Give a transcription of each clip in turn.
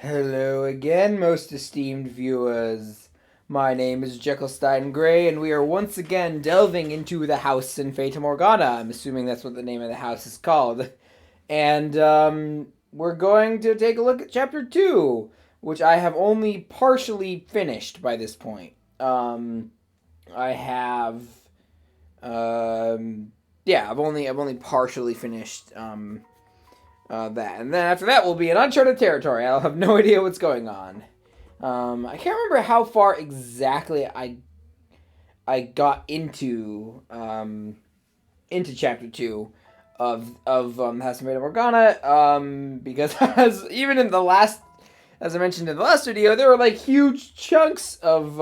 Hello again, most esteemed viewers. My name is Jekyllstein Gray, and we are once again delving into the house in Fata Morgana. I'm assuming that's what the name of the house is called. And we're going to take a look at Chapter 2, which I have only partially finished by this point. I have, I've only partially finished that. And then after that will be an uncharted territory. I'll have no idea what's going on. I can't remember how far exactly I got into chapter 2 of House of Maid Morgana, because even in the last, as I mentioned in the last video, there were like huge chunks of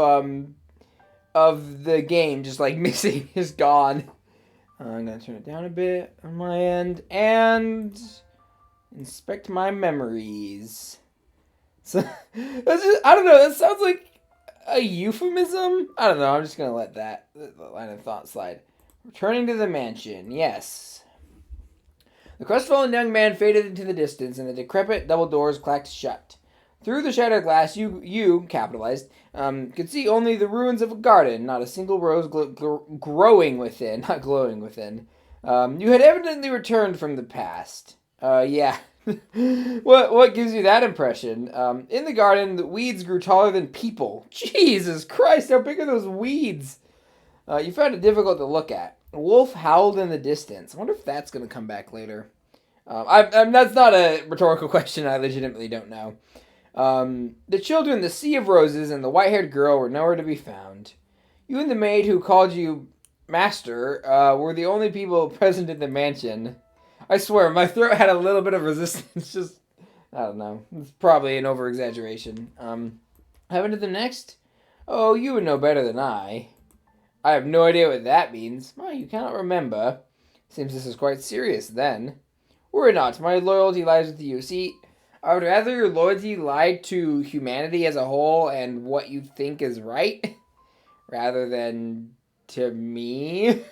the game just like missing, just gone. I'm gonna turn it down a bit on my end and inspect my memories. So, I don't know, that sounds like a euphemism? I don't know, I'm just gonna let that line of thought slide. Returning to the mansion, yes. The crestfallen young man faded into the distance, and the decrepit double doors clacked shut. Through the shattered glass, you capitalized, could see only the ruins of a garden, not a single rose growing within, not glowing within. You had evidently returned from the past. Yeah. What gives you that impression? In the garden, the weeds grew taller than people. Jesus Christ, how big are those weeds? You found it difficult to look at. A wolf howled in the distance. I wonder if that's going to come back later. That's not a rhetorical question. I legitimately don't know. The children, the sea of roses, and the white-haired girl were nowhere to be found. You and the maid who called you master were the only people present in the mansion. I swear, my throat had a little bit of resistance. Just, I don't know. It's probably an over-exaggeration. Heaven to the next? Oh, you would know better than I. I have no idea what that means. Well, you cannot remember. Seems this is quite serious, then. Worry not, my loyalty lies with you. See, I would rather your loyalty lie to humanity as a whole and what you think is right, rather than to me.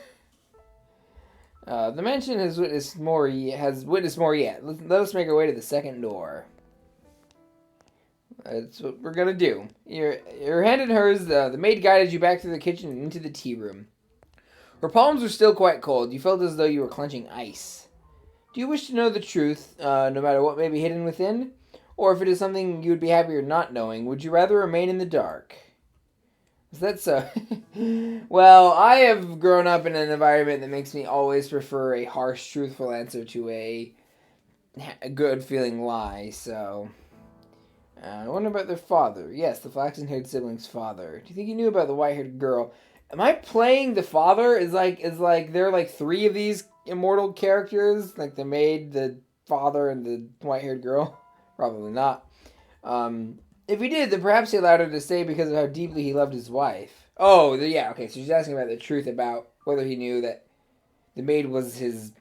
The mansion has witnessed more yet. Let us make our way to the second door. That's what we're gonna do. Your hand in hers, the maid guided you back through the kitchen and into the tea room. Her palms were still quite cold. You felt as though you were clenching ice. Do you wish to know the truth, no matter what may be hidden within? Or if it is something you would be happier not knowing, would you rather remain in the dark? Is that so? Well, I have grown up in an environment that makes me always prefer a harsh, truthful answer to a good feeling lie, so... I wonder about their father. Yes, the flaxen-haired sibling's father. Do you think he knew about the white-haired girl? Am I playing the father? Is like there are like 3 of these immortal characters? Like the maid, the father, and the white-haired girl? Probably not. If he did, then perhaps he allowed her to stay because of how deeply he loved his wife. Oh, yeah, okay, so she's asking about the truth about whether he knew that the maid was his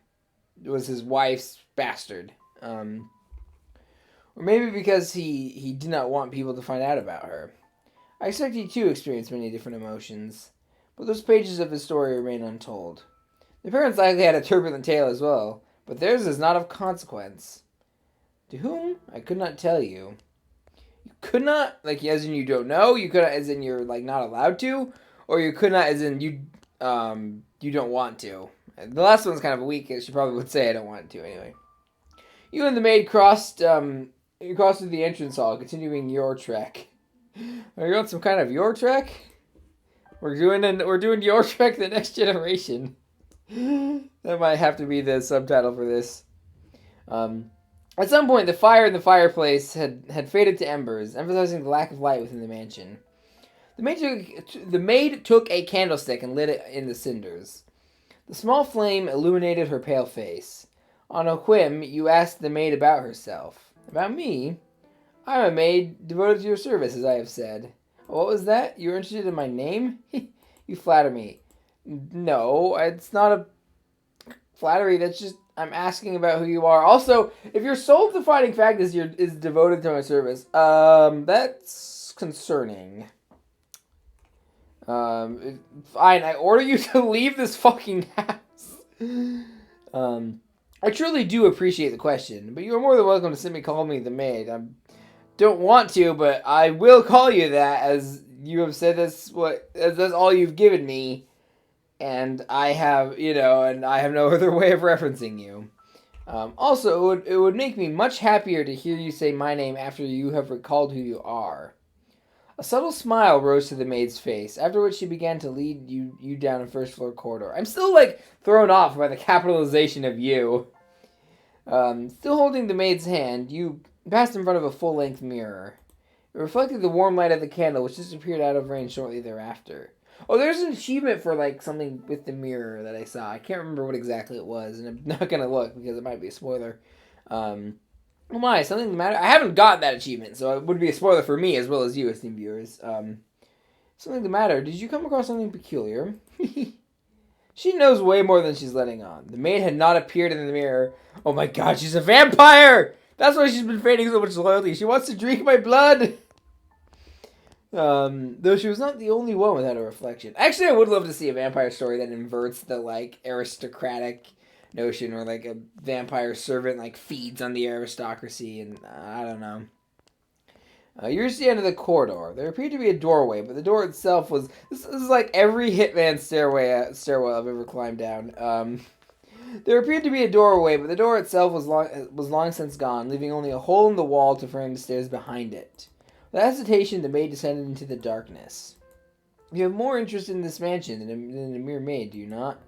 wife's bastard. Or maybe because he did not want people to find out about her. I expect he too experienced many different emotions, but those pages of his story remain untold. The parents likely had a turbulent tale as well, but theirs is not of consequence. To whom? I could not tell you. You could not, like, as in you don't know, you could not, as in you're, like, not allowed to, or you could not, as in you don't want to. The last one's kind of weak, she probably would say I don't want to anyway. You and the maid crossed through the entrance hall, continuing your trek. Are you on some kind of your trek? We're doing your trek, the next generation. That might have to be the subtitle for this. At some point, the fire in the fireplace had faded to embers, emphasizing the lack of light within the mansion. The maid took a candlestick and lit it in the cinders. The small flame illuminated her pale face. On a whim, you asked the maid about herself. About me? I'm a maid devoted to your service, as I have said. What was that? You were interested in my name? You flatter me. No, it's not a flattery. That's just, I'm asking about who you are. Also, if your sole defining fact is devoted to my service, that's concerning. Fine, I order you to leave this fucking house. I truly do appreciate the question, but you are more than welcome to simply call me the maid. don't want to, but I will call you that, as you have said that's all you've given me, and I have, and I have no other way of referencing you. Also, it would make me much happier to hear you say my name after you have recalled who you are. A subtle smile rose to the maid's face, after which she began to lead you down a first-floor corridor. I'm still, thrown off by the capitalization of you. Still holding the maid's hand, you passed in front of a full-length mirror. It reflected the warm light of the candle, which disappeared out of range shortly thereafter. Oh, there's an achievement for, something with the mirror that I saw. I can't remember what exactly it was, and I'm not going to look because it might be a spoiler. Oh my, something the matter? I haven't got that achievement, so it would be a spoiler for me as well as you, esteemed viewers. Something the matter? Did you come across something peculiar? She knows way more than she's letting on. The maid had not appeared in the mirror. Oh my god, she's a vampire! That's why she's been feigning so much loyalty. She wants to drink my blood! Though she was not the only one without a reflection. Actually, I would love to see a vampire story that inverts the, aristocratic notion, or, a vampire servant, feeds on the aristocracy, and I don't know. You reached the end of the corridor. There appeared to be a doorway, but the door itself was... This is like every Hitman stairwell I've ever climbed down. There appeared to be a doorway, but the door itself was long since gone, leaving only a hole in the wall to frame the stairs behind it. Without hesitation, the maid descended into the darkness. You have more interest in this mansion than a mere maid, do you not?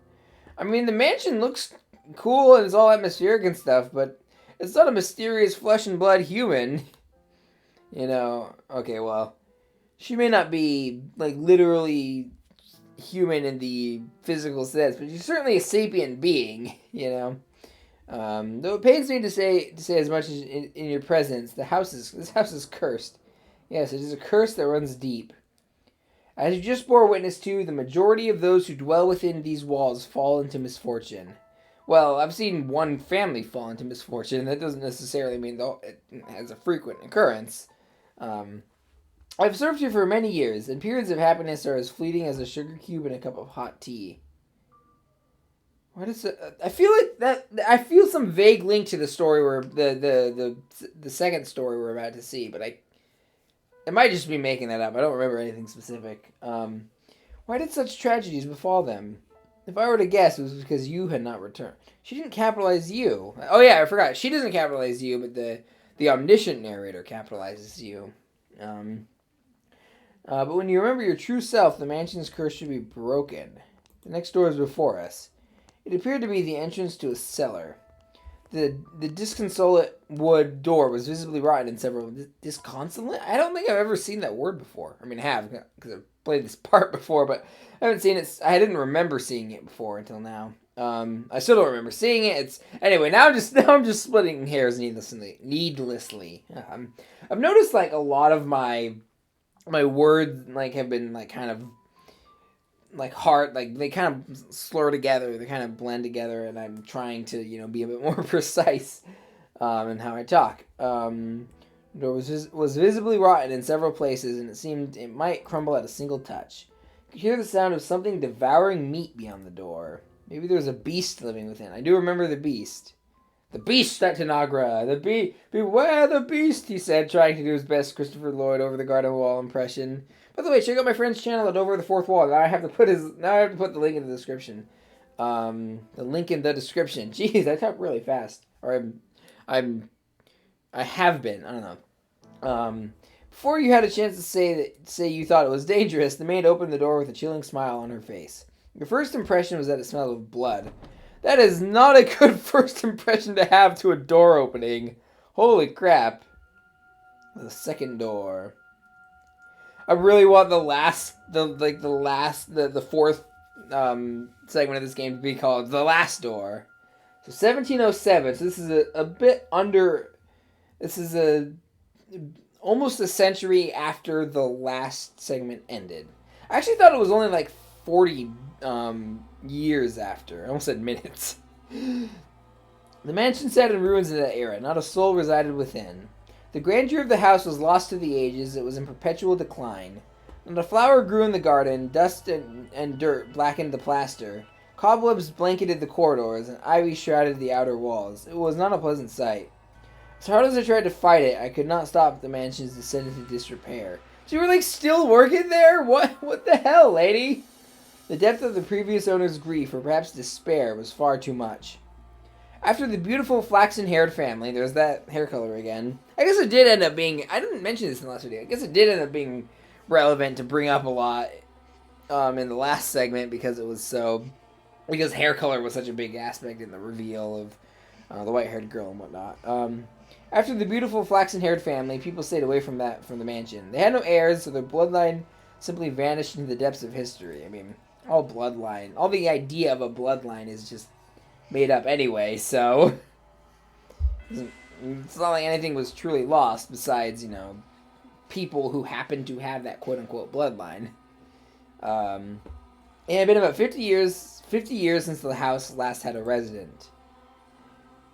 I mean, the mansion looks cool and it's all atmospheric and stuff, but it's not a mysterious flesh and blood human. Okay, well, she may not be, literally human in the physical sense, but she's certainly a sapient being, Though it pains me to say as much as in your presence, this house is cursed. Yes, it is a curse that runs deep. As you just bore witness to, the majority of those who dwell within these walls fall into misfortune. Well, I've seen one family fall into misfortune. That doesn't necessarily mean it has a frequent occurrence. I've served you for many years, and periods of happiness are as fleeting as a sugar cube in a cup of hot tea. What is it? I feel like that. I feel some vague link to the story where the second story we're about to see, but it might just be making that up. I don't remember anything specific. Why did such tragedies befall them? If I were to guess, it was because you had not returned. She didn't capitalize you. Oh yeah, I forgot. She doesn't capitalize you, but the omniscient narrator capitalizes you. But when you remember your true self, the mansion's curse should be broken. The next door is before us. It appeared to be the entrance to a cellar. The disconsolate wood door was visibly rotten in several... Disconsolate? I don't think I've ever seen that word before. I mean, I have, because I've played this part before, but I haven't seen it... I didn't remember seeing it before until now. I still don't remember seeing it. Anyway, now I'm just splitting hairs needlessly. I've noticed, a lot of my words, have been, kind of... hard, they kind of slur together, they kind of blend together, and I'm trying to, be a bit more precise in how I talk. The door was visibly rotten in several places, and it seemed it might crumble at a single touch. You could hear the sound of something devouring meat beyond the door. Maybe there was a beast living within. I do remember the beast. The beast at Tanagra! Beware the beast, he said, trying to do his best Christopher Lloyd over the garden wall impression. By the way, check out my friend's channel at Over the Fourth Wall. Now I have to put the link in the description. The link in the description. Jeez, I talk really fast. Or I have been. I don't know. Before you had a chance to say you thought it was dangerous, the maid opened the door with a chilling smile on her face. Your first impression was that it smelled of blood. That is not a good first impression to have to a door opening. Holy crap. The second door. I really want the fourth segment of this game to be called The Last Door. So 1707. So this is a bit under. This is almost a century after the last segment ended. I actually thought it was only 40 years after. I almost said minutes. The mansion sat in ruins in that era. Not a soul resided within. The grandeur of the house was lost to the ages. It was in perpetual decline. Not a flower grew in the garden. Dust and dirt blackened the plaster. Cobwebs blanketed the corridors, and ivy shrouded the outer walls. It was not a pleasant sight. As hard as I tried to fight it, I could not stop the mansion's descent into disrepair. So you were like still working there? What the hell, lady? The depth of the previous owner's grief, or perhaps despair, was far too much. After the beautiful flaxen-haired family, there's that hair color again. I guess it did end up being, I didn't mention this in the last video, I guess it did end up being relevant to bring up a lot in the last segment because hair color was such a big aspect in the reveal of the white-haired girl and whatnot. After the beautiful flaxen-haired family, people stayed away from the mansion. They had no heirs, so their bloodline simply vanished into the depths of history. I mean, all the idea of a bloodline is just made up anyway, so it's not like anything was truly lost besides, people who happen to have that quote-unquote bloodline. It had been about 50 years since the house last had a resident.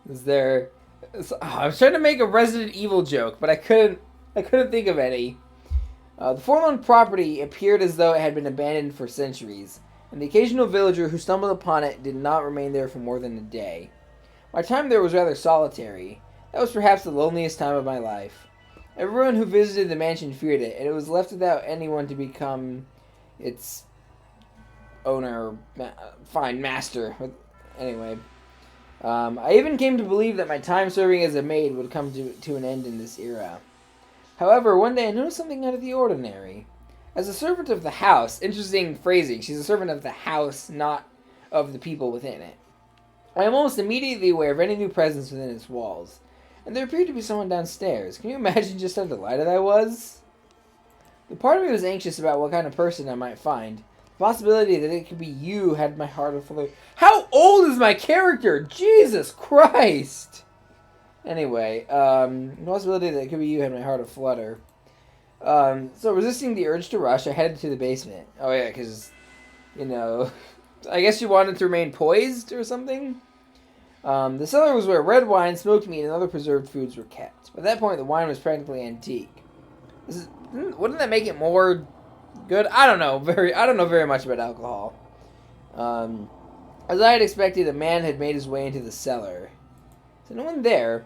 I was trying to make a Resident Evil joke, but I couldn't think of any. The forlorn property appeared as though it had been abandoned for centuries, and the occasional villager who stumbled upon it did not remain there for more than a day. My time there was rather solitary. That was perhaps the loneliest time of my life. Everyone who visited the mansion feared it, and it was left without anyone to become its owner, master. Anyway, I even came to believe that my time serving as a maid would come to an end in this era. However, one day I noticed something out of the ordinary. As a servant of the house, interesting phrasing, she's a servant of the house, not of the people within it. I am almost immediately aware of any new presence within its walls, and there appeared to be someone downstairs. Can you imagine just how delighted I was? The part of me was anxious about what kind of person I might find. The possibility that it could be you had my heart aflutter. How old is my character? Jesus Christ! Anyway, the possibility that it could be you had my heart aflutter. So resisting the urge to rush, I headed to the basement. Oh yeah, because, I guess you wanted to remain poised or something? The cellar was where red wine, smoked meat, and other preserved foods were kept. By that point, the wine was practically antique. Wouldn't that make it more good? I don't know very much about alcohol. As I had expected, a man had made his way into the cellar. So no one there.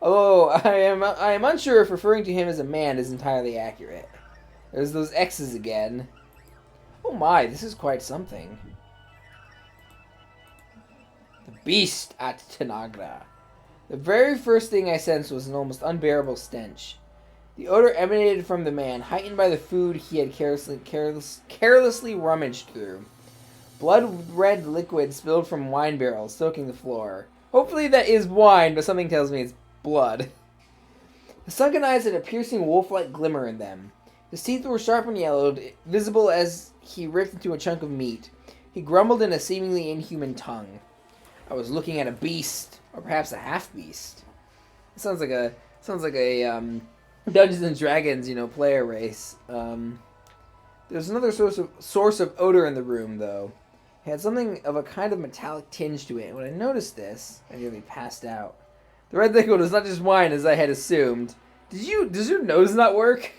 Although I am unsure if referring to him as a man is entirely accurate. There's those X's again. Oh my, this is quite something. The beast at Tanagra. The very first thing I sensed was an almost unbearable stench. The odor emanated from the man, heightened by the food he had carelessly rummaged through. Blood-red liquid spilled from wine barrels, soaking the floor. Hopefully that is wine, but something tells me it's blood. The sunken eyes had a piercing wolf-like glimmer in them. His teeth were sharp and yellowed, visible as he ripped into a chunk of meat. He grumbled in a seemingly inhuman tongue. I was looking at a beast, or perhaps a half-beast. It sounds like a Dungeons and Dragons, player race. There's another source of odor in the room, though. It had something of a kind of metallic tinge to it, and when I noticed this, I nearly passed out. The red liquid was not just wine, as I had assumed. Does your nose not work?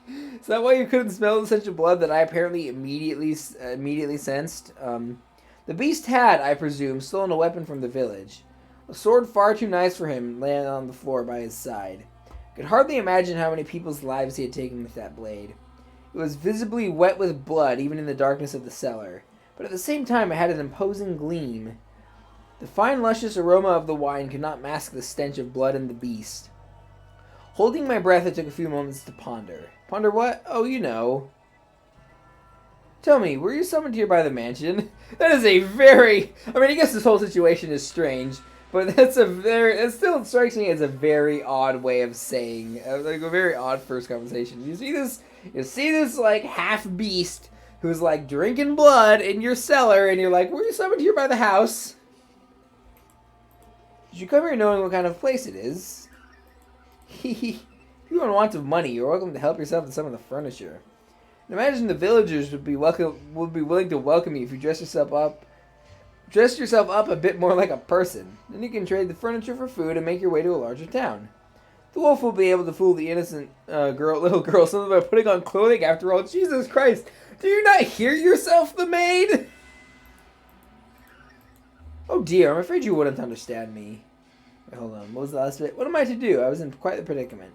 Is that why you couldn't smell the stench of blood that I apparently immediately sensed? The beast had, I presume, stolen a weapon from the village. A sword far too nice for him lay on the floor by his side. I could hardly imagine how many people's lives he had taken with that blade. It was visibly wet with blood, even in the darkness of the cellar, but at the same time it had an imposing gleam. The fine, luscious aroma of the wine could not mask the stench of blood and the beast. Holding my breath, I took a few moments to ponder. Ponder what? Oh, Tell me, were you summoned here by the mansion? That is a very... I guess this whole situation is strange, but it still strikes me as a very odd way of saying, like a very odd first conversation. You see this like half beast who's like drinking blood in your cellar, and you're like, were you summoned here by the house? Did you come here knowing what kind of place it is? If you are in want of money, you're welcome to help yourself to some of the furniture. And imagine the villagers would be willing to welcome you if you dress yourself up a bit more like a person. Then you can trade the furniture for food and make your way to a larger town. The wolf will be able to fool the innocent little girl simply by putting on clothing. After all, Jesus Christ, do you not hear yourself, the maid? Oh dear, I'm afraid you wouldn't understand me. Wait, hold on. What was the last bit? What am I to do? I was in quite the predicament.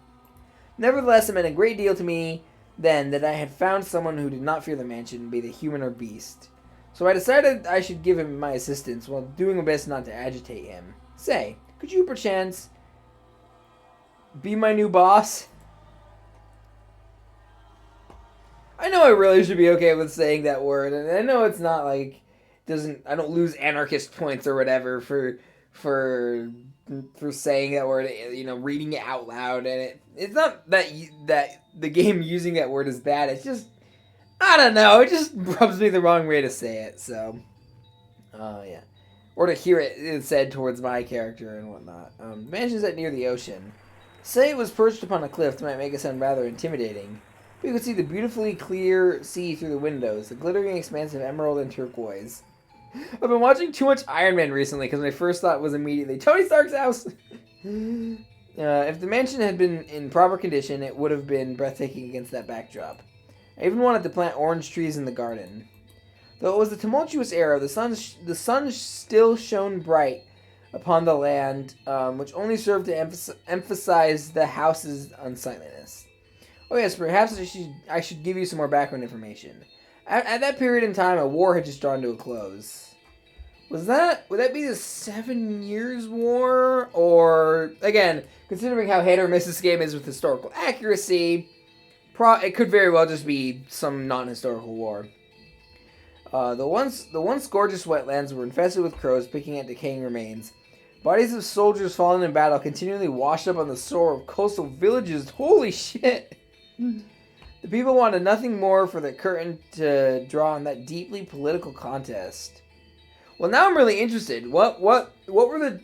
Nevertheless, it meant a great deal to me then that I had found someone who did not fear the mansion, be it human or beast. So I decided I should give him my assistance while doing my best not to agitate him. Say, could you perchance be my new boss? I know I really should be okay with saying that word, and I know it's not like I don't lose anarchist points or whatever for saying that word, reading it out loud, and it's not that that the game using that word is bad. It's just, I don't know, it just rubs me the wrong way to say it. So, yeah, or to hear it said towards my character and whatnot. Mansion set near the ocean. Say it was perched upon a cliff might make it sound rather intimidating. But you could see the beautifully clear sea through the windows, the glittering expanse of emerald and turquoise. I've been watching too much Iron Man recently because my first thought was immediately Tony Stark's house. If the mansion had been in proper condition, it would have been breathtaking against that backdrop. I even wanted to plant orange trees in the garden. Though it was a tumultuous era, the sun still shone bright upon the land, which only served to emphasize the house's unsightliness. Oh yes, perhaps I should give you some more background information. At that period in time, a war had just drawn to a close. Would that be the 7 Years' War? Or, again, considering how hit or miss this game is with historical accuracy, it could very well just be some non-historical war. The once gorgeous wetlands were infested with crows picking at decaying remains. Bodies of soldiers fallen in battle continually washed up on the shore of coastal villages. Holy shit! The people wanted nothing more for the curtain to draw on that deeply political contest. Well, now I'm really interested. What were the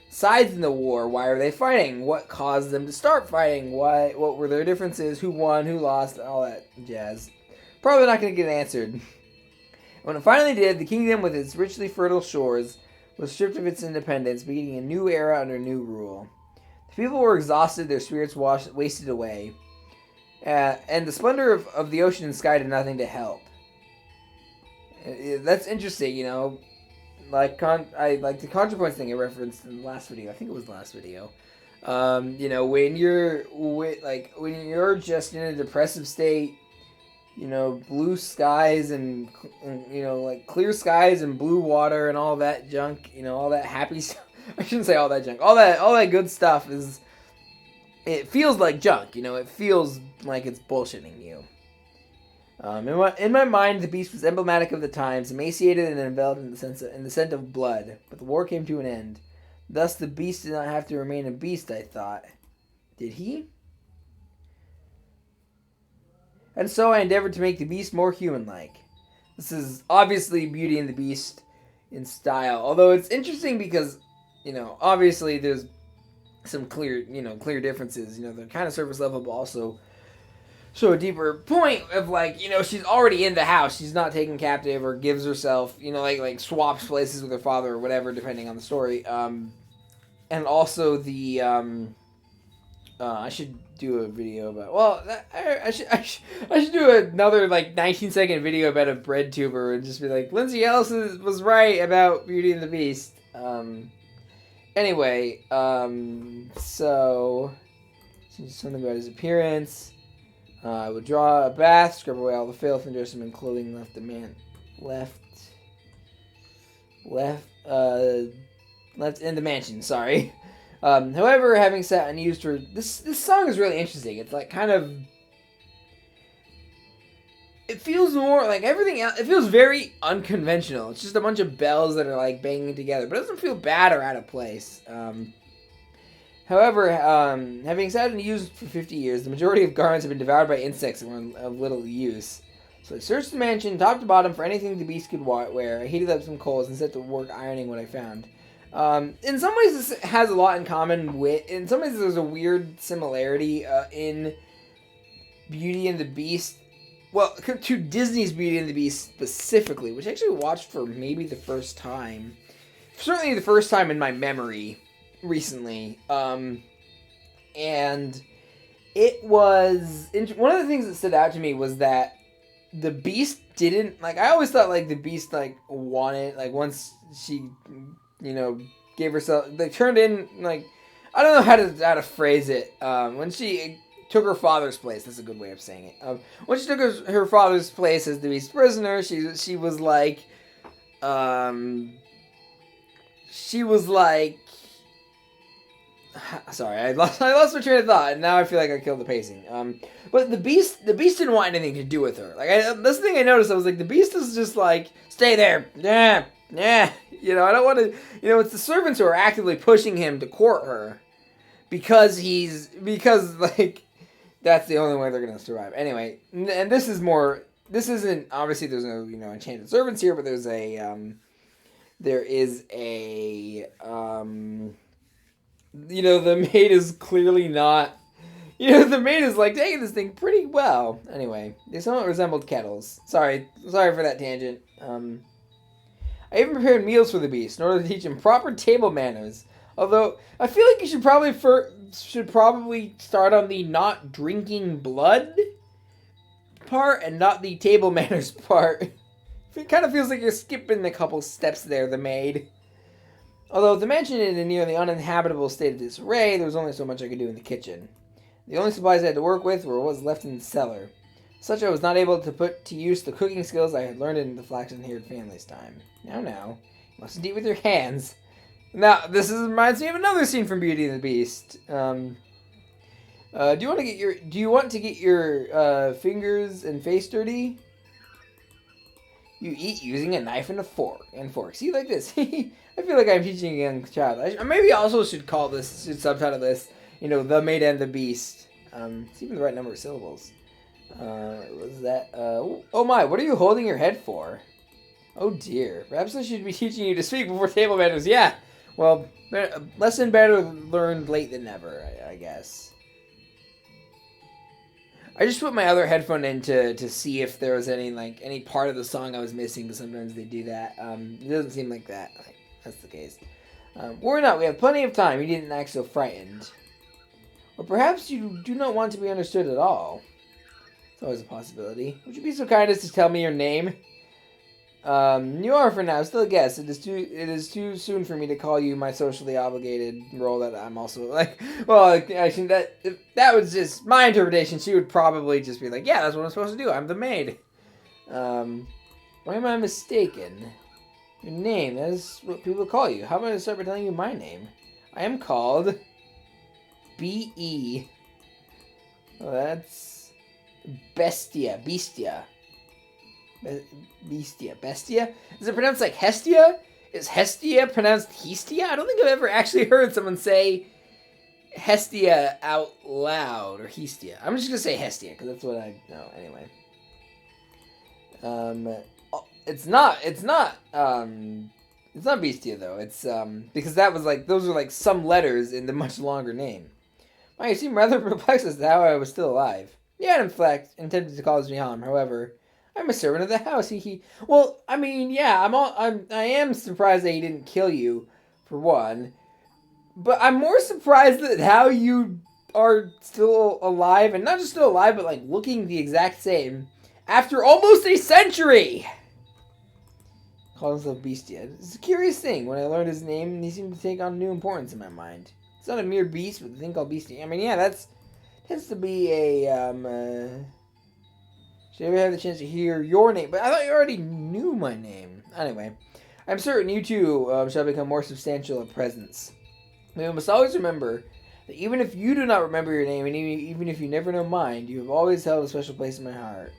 sides in the war? Why are they fighting? What caused them to start fighting? What were their differences? Who won? Who lost? All that jazz. Probably not going to get answered. When it finally did, the kingdom with its richly fertile shores was stripped of its independence, beginning a new era under new rule. The people were exhausted, their spirits wasted away. And the splendor of the ocean and sky did nothing to help. That's interesting, you know. I like the ContraPoints thing I referenced in the last video. I think it was the last video. When you're just in a depressive state, blue skies and clear skies and blue water and all that junk, all that happy stuff. I shouldn't say all that junk. All that good stuff is. It feels like junk, It feels like it's bullshitting you. In my mind, the beast was emblematic of the times, emaciated and enveloped in the scent of blood. But the war came to an end. Thus, the beast did not have to remain a beast, I thought. Did he? And so I endeavored to make the beast more human-like. This is obviously Beauty and the Beast in style. Although it's interesting because, obviously there's some clear differences. They're kind of surface level, but also show a deeper point of she's already in the house. She's not taken captive or gives herself, like swaps places with her father or whatever, depending on the story. And also the I should do a video about. Well, I should do another 19-second video about a bread tuber and just be like, Lindsay Ellis was right about Beauty and the Beast. Anyway, so something about his appearance. I would draw a bath, scrub away all the filth, and dress him in clothing left in the mansion. Sorry. However, having sat and used her, this song is really interesting. It's it feels more like everything else. It feels very unconventional. It's just a bunch of bells that are banging together, but it doesn't feel bad or out of place. However, having sat and used for 50 years, the majority of garments have been devoured by insects and were of little use. So I searched the mansion, top to bottom, for anything the beast could wear. I heated up some coals and set to work ironing what I found. In some ways, this has a lot in common with. In some ways, there's a weird similarity in Beauty and the Beast. Well, to Disney's Beauty and the Beast specifically, which I actually watched for maybe the first time. Certainly the first time in my memory recently. And it was. One of the things that stood out to me was that the Beast didn't. I always thought, the Beast, wanted. Once she, gave herself, they turned in, like, I don't know how to phrase it. When she took her father's place, that's a good way of saying it. When she took her father's place as the Beast prisoner, she was like, sorry, I lost my train of thought, and now I feel like I killed the pacing. But the beast didn't want anything to do with her. Like, that's the thing I noticed. I was like, the beast is just like, stay there, yeah. You know, I don't want to. You know, it's the servants who are actively pushing him to court her, because like that's the only way they're gonna survive. Anyway, and this is more. This isn't obviously there's no enchanted servants here, but there is a the maid is clearly not. The maid is like taking this thing pretty well. Anyway, they somewhat resembled kettles. Sorry for that tangent. I even prepared meals for the beast in order to teach him proper table manners. Although I feel like you should probably start on the not drinking blood part and not the table manners part. It kind of feels like you're skipping a couple steps there, the maid. Although the mansion in a nearly uninhabitable state of disarray, there was only so much I could do in the kitchen. The only supplies I had to work with were what was left in the cellar. Such I was not able to put to use the cooking skills I had learned in the Flaxen-haired family's time. Now, you mustn't eat with your hands. Now, this reminds me of another scene from Beauty and the Beast. Do you want to get your fingers and face dirty? You eat using a knife and a fork. See, like this. I feel like I'm teaching a young child. Maybe I also should subtitle this, The Maid and the Beast. It's even the right number of syllables. Was that, oh my, what are you holding your head for? Oh dear, perhaps I should be teaching you to speak before table manners. Yeah, well, lesson better learned late than never, I guess. I just put my other headphone in to see if there was any part of the song I was missing, but sometimes they do that. It doesn't seem like that's the case. Worry not, we have plenty of time. You didn't act so frightened. Or perhaps you do not want to be understood at all. It's always a possibility. Would you be so kind as to tell me your name? You are for now. Still a guess. It is too soon for me to call you my socially obligated role that I'm also like. Well, actually, that was just my interpretation. She would probably just be like, "Yeah, that's what I'm supposed to do. I'm the maid." Why am I mistaken? Your name, that's what people call you. How about I start by telling you my name? I am called B.E. Oh, that's Bestia. Bestia? Is it pronounced like Hestia? Is Hestia pronounced Hestia? I don't think I've ever actually heard someone say Hestia out loud, or Hestia. I'm just gonna say Hestia, because that's what I know, anyway. It's not Bestia, though. It's, because that was those are some letters in the much longer name. Why, you seem rather perplexed as to how I was still alive. Yeah, in fact, intended to cause me harm, however, I'm a servant of the house. Well, I mean, yeah, I am surprised that he didn't kill you, for one. But I'm more surprised at how you are still alive, and not just still alive, but looking the exact same after almost a century. Calls himself Bestia. It's a curious thing. When I learned his name, he seemed to take on new importance in my mind. It's not a mere beast, but a thing called Bestia. I mean, yeah, that's tends to be a should I ever have the chance to hear your name? But I thought you already knew my name. Anyway, I'm certain you too shall become more substantial in presence. We must always remember that even if you do not remember your name, and even if you never know mine, you have always held a special place in my heart.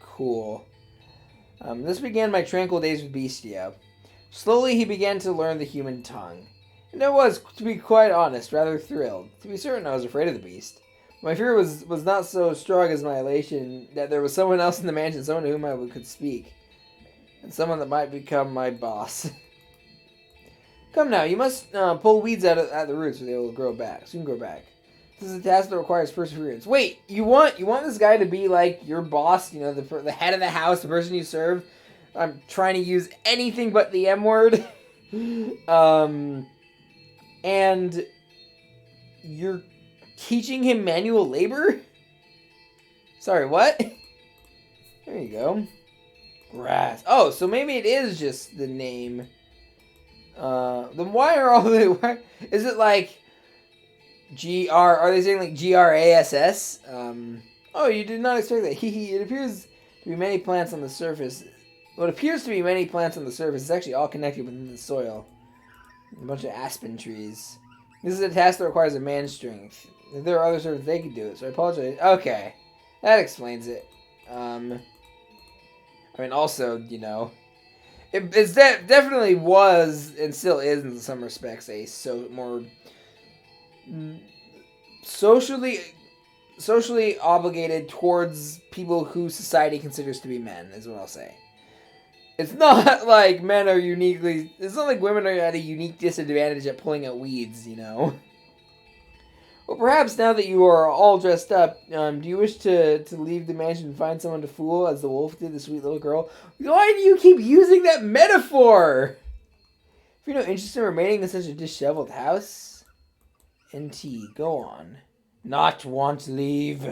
Cool. This began my tranquil days with Bestia. Slowly he began to learn the human tongue. And I was, to be quite honest, rather thrilled. To be certain, I was afraid of the beast. My fear was not so strong as my elation that there was someone else in the mansion, someone to whom I could speak. And someone that might become my boss. Come now, you must pull weeds out at the roots or they will soon grow back. This is a task that requires perseverance. Wait, you want this guy to be like your boss, the head of the house, the person you serve? I'm trying to use anything but the M word. And you're teaching him manual labor? Sorry, what? There you go. Grass. Oh, so maybe it is just the name. Then why are all the... Why, is it like... Are they saying like GRASS? Oh, you did not expect that. It appears to be many plants on the surface. What appears to be many plants on the surface is actually all connected within the soil. A bunch of aspen trees. This is a task that requires a man's strength. If there are other servants, they could do it, so I apologize. Okay. That explains it. I mean, also, you know... definitely was, and still is in some respects, a more... socially obligated towards people who society considers to be men, is what I'll say. It's not like men are uniquely... It's not like women are at a unique disadvantage at pulling out weeds, you know? Well, perhaps now that you are all dressed up, do you wish to leave the mansion and find someone to fool, as the wolf did the sweet little girl? Why do you keep using that metaphor? If you're no interested in remaining in such a disheveled house... NT, go on. Not want to leave.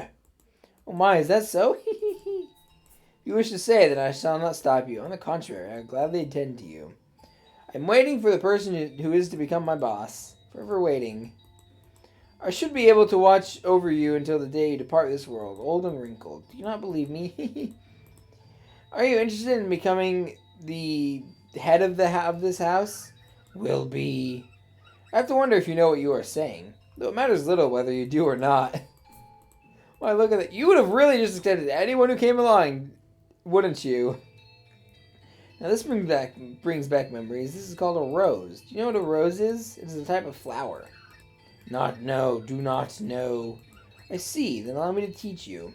Oh my, is that so? You wish to say that I shall not stop you. On the contrary, I gladly attend to you. I'm waiting for the person who is to become my boss. Forever waiting. I should be able to watch over you until the day you depart this world, old and wrinkled. Do you not believe me? Are you interested in becoming the head of this house? Will be. I have to wonder if you know what you are saying. Though it matters little whether you do or not. Why, look at that. You would have really just accepted anyone who came along, wouldn't you? Now this brings back memories. This is called a rose. Do you know what a rose is? It is a type of flower. Do not know. I see, then allow me to teach you.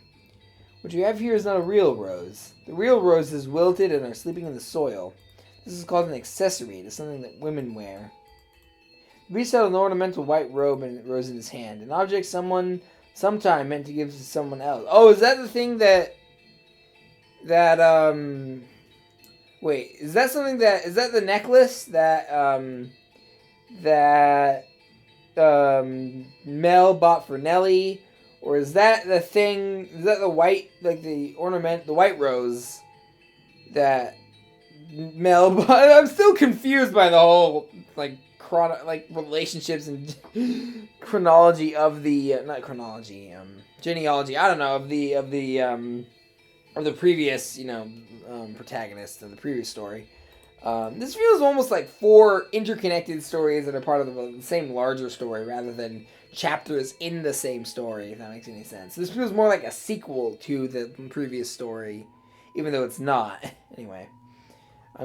What you have here is not a real rose. The real roses wilted and are sleeping in the soil. This is called an accessory. It is something that women wear. The beast had an ornamental white robe and rose in his hand. An object sometime meant to give to someone else. Oh, is that the thing wait, is that the necklace that Mel bought for Nellie? Or is that the thing, is that the white, like the ornament, the white rose that Mel bought? I'm still confused by the whole, relationships and chronology of the, genealogy, I don't know, of the previous, protagonist of the previous story. This feels almost like 4 interconnected stories that are part of the same larger story rather than chapters in the same story, if that makes any sense. This feels more like a sequel to the previous story, even though it's not. Anyway.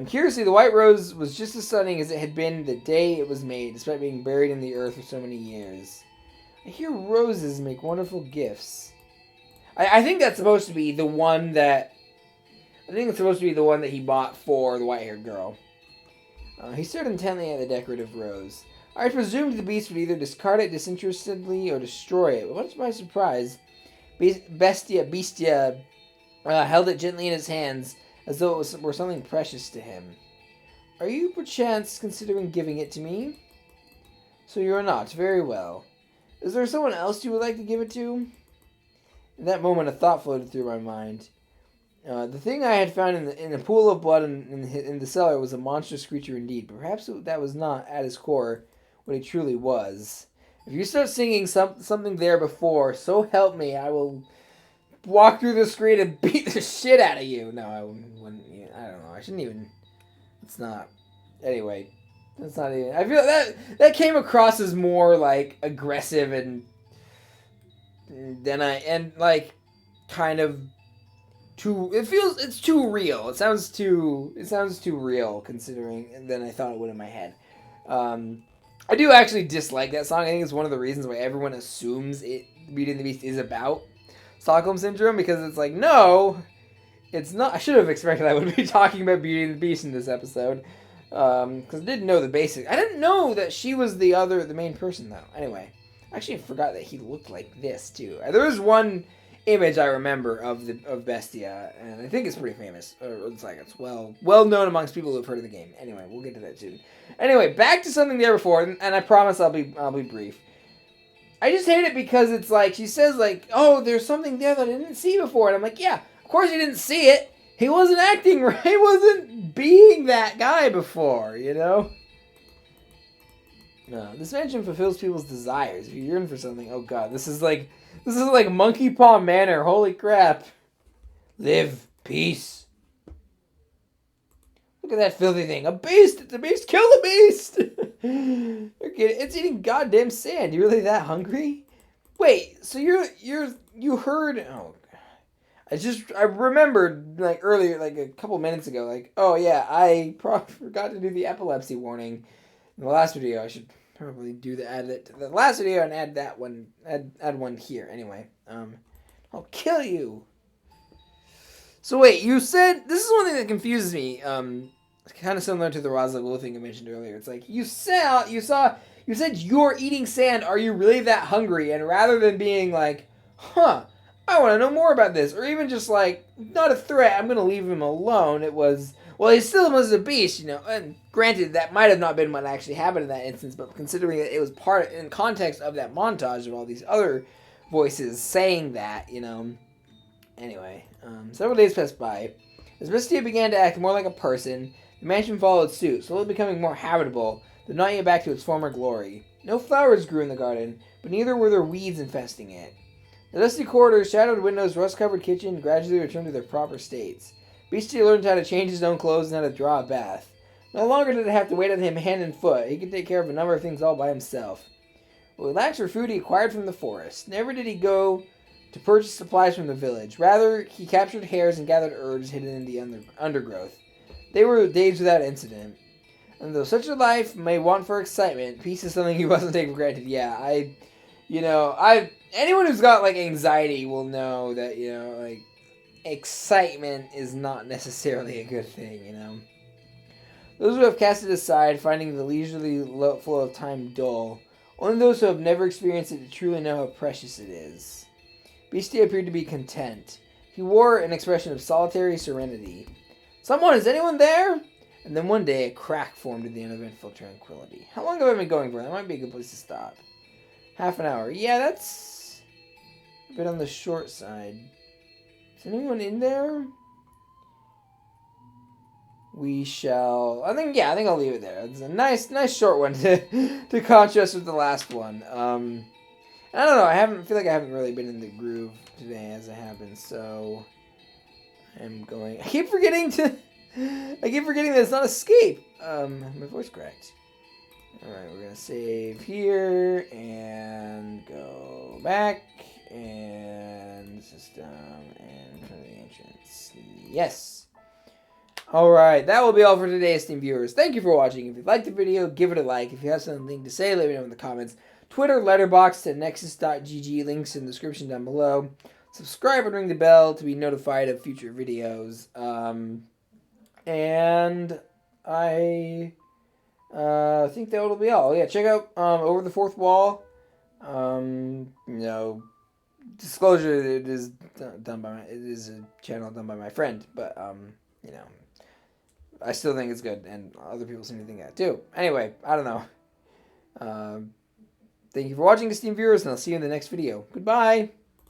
Curiously, the white rose was just as stunning as it had been the day it was made, despite being buried in the earth for so many years. I hear roses make wonderful gifts. I think that's supposed to be the one that... I think it's supposed to be the one that he bought for the white-haired girl. He stared intently at the decorative rose. I presumed the beast would either discard it disinterestedly or destroy it, but much to my surprise, Bestia held it gently in his hands, as though it were something precious to him. Are you, perchance, considering giving it to me? So you are not. Very well. Is there someone else you would like to give it to? In that moment, a thought floated through my mind. The thing I had found in a pool of blood in the cellar was a monstrous creature indeed. Perhaps that was not, at his core, what he truly was. If you start singing something there before, so help me, I will walk through the screen and beat the shit out of you. No, I wouldn't. I don't know. I shouldn't even. It's not. Anyway, that's not even. I feel that came across as more like aggressive and kind of too. It's too real. It sounds too real considering than I thought it would in my head. I do actually dislike that song. I think it's one of the reasons why everyone assumes Beauty and the Beast is about Stockholm Syndrome, because it's like, no, it's not. I should have expected I would be talking about Beauty and the Beast in this episode, because I didn't know the basics. I didn't know that she was the main person, though. Anyway, I actually forgot that he looked like this, too. There was one image I remember of Bestia, and I think it's pretty famous. It's well known amongst people who have heard of the game. Anyway, we'll get to that soon. Anyway, back to something there before, and I promise I'll be brief. I just hate it because it's like, she says like, oh, there's something there that I didn't see before. And I'm like, yeah, of course you didn't see it. He wasn't acting right. He wasn't being that guy before, you know? This mansion fulfills people's desires. If you yearn for something, oh god, this is like Monkey Paw Manor. Holy crap! Live peace. Look at that filthy thing. A beast. It's a beast. Kill the beast. Okay, it's eating goddamn sand. You really that hungry? Wait. So you heard? Oh. I remembered like earlier, like a couple minutes ago, like, oh yeah, I probably forgot to do the epilepsy warning in the last video. I should probably add it to the last video and add that one, add one here. Anyway, I'll kill you. So wait, you said, this is one thing that confuses me. It's kind of similar to the Ra's al Ghul thing I mentioned earlier. It's like, you said you're eating sand. Are you really that hungry? And rather than being like, huh, I want to know more about this, or even just like, not a threat, I'm going to leave him alone. It was, well, he still was a beast, you know. And granted, that might have not been what actually happened in that instance, but considering that it was part, in context of that montage of all these other voices saying that, you know. Anyway, several days passed by. As Mistia began to act more like a person, the mansion followed suit, slowly becoming more habitable, though not yet back to its former glory. No flowers grew in the garden, but neither were there weeds infesting it. The dusty corridors, shadowed windows, rust-covered kitchen gradually returned to their proper states. Beastie learned how to change his own clothes and how to draw a bath. No longer did it have to wait on him hand and foot. He could take care of a number of things all by himself. Well, he lacked for food he acquired from the forest. Never did he go to purchase supplies from the village. Rather, he captured hares and gathered herbs hidden in the undergrowth. They were days without incident. And though such a life may want for excitement, peace is something he wasn't taking for granted. Yeah, anyone who's got, like, anxiety will know that, you know, like, excitement is not necessarily a good thing, you know. Those who have cast it aside, finding the leisurely flow of time dull. Only those who have never experienced it truly know how precious it is. Beastie appeared to be content. He wore an expression of solitary serenity. Someone, is anyone there? And then one day, a crack formed in the uneventful tranquility. How long have I been going for? That might be a good place to stop. Half an hour. Yeah, that's a bit on the short side. Is anyone in there? I think I'll leave it there. It's a nice short one to contrast with the last one. I don't know, I feel like I haven't really been in the groove today as it happens, so I keep forgetting that it's not escape. My voice cracked. Alright, we're gonna save here and go back and system and return to the entrance. Yes. Alright, that will be all for today, esteemed viewers. Thank you for watching. If you liked the video, give it a like. If you have something to say, let me know in the comments. Twitter, Letterboxd, and Nexus.gg, links in the description down below. Subscribe and ring the bell to be notified of future videos. And I think that will be all. Yeah, check out Over the Fourth Wall. You know, disclosure, it is a channel done by my friend, but you know, I still think it's good, and other people seem to think that too. Anyway, I don't know. Thank you for watching, esteemed viewers, and I'll see you in the next video. Goodbye!